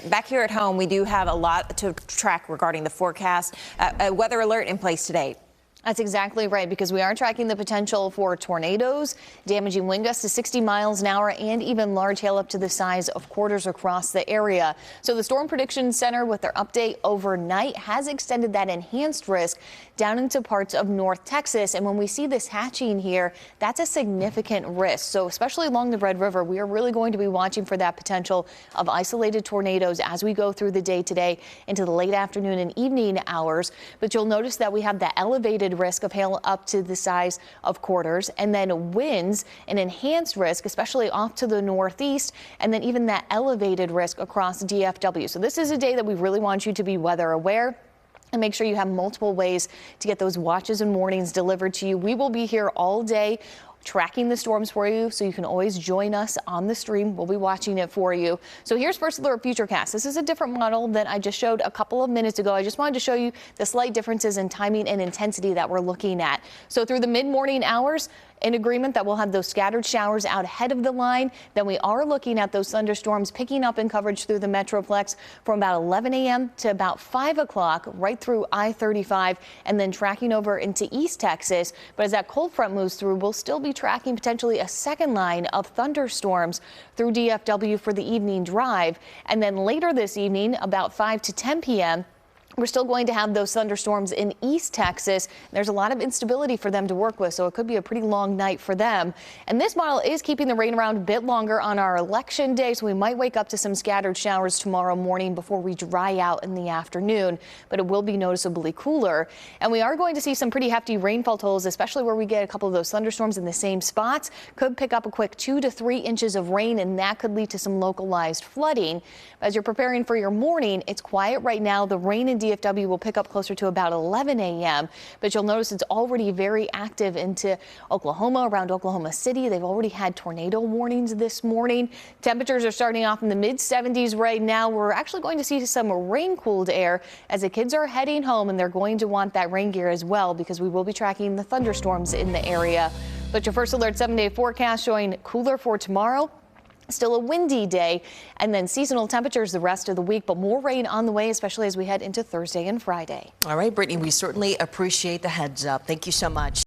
back here at home, we do have a lot to track regarding the forecast. A weather alert in place today. That's exactly right, because we are tracking the potential for tornadoes, damaging wind gusts to 60 miles an hour, and even large hail up to the size of quarters across the area. So the Storm Prediction Center, with their update overnight, has extended that enhanced risk down into parts of North Texas. And when we see this hatching here, that's a significant risk. So especially along the Red River, we are really going to be watching for that potential of isolated tornadoes as we go through the day today into the late afternoon and evening hours. But you'll notice that we have the elevated risk of hail up to the size of quarters, and then winds, an enhanced risk, especially off to the northeast, and then even that elevated risk across DFW. So this is a day that we really want you to be weather aware. And make sure you have multiple ways to get those watches and warnings delivered to you. We will be here all day tracking the storms for you, so you can always join us on the stream. We'll be watching it for you. So here's First Alert Futurecast. This is a different model than I just showed a couple of minutes ago. I just wanted to show you the slight differences in timing and intensity that we're looking at. So through the mid-morning hours, in agreement that we'll have those scattered showers out ahead of the line. Then we are looking at those thunderstorms picking up in coverage through the Metroplex from about 11 a.m. to about 5 o'clock right through I-35, and then tracking over into East Texas. But as that cold front moves through, we'll still be tracking potentially a second line of thunderstorms through DFW for the evening drive. And then later this evening, about 5 to 10 p.m., we're still going to have those thunderstorms in East Texas. There's a lot of instability for them to work with, so it could be a pretty long night for them. And this model is keeping the rain around a bit longer on our election day, so we might wake up to some scattered showers tomorrow morning before we dry out in the afternoon, but it will be noticeably cooler. And we are going to see some pretty hefty rainfall totals, especially where we get a couple of those thunderstorms in the same spots. Could pick up a quick 2 to 3 inches of rain, and that could lead to some localized flooding. As you're preparing for your morning, it's quiet right now. The rain in DFW will pick up closer to about 11 a.m., but you'll notice it's already very active into Oklahoma, around Oklahoma City. They've already had tornado warnings this morning. Temperatures are starting off in the mid-70s right now. We're actually going to see some rain-cooled air as the kids are heading home, and they're going to want that rain gear as well, because we will be tracking the thunderstorms in the area. But your First Alert 7-day forecast showing cooler for tomorrow. Still a windy day, and then seasonal temperatures the rest of the week, but more rain on the way, especially as we head into Thursday and Friday. All right, Brittany, we certainly appreciate the heads up. Thank you so much.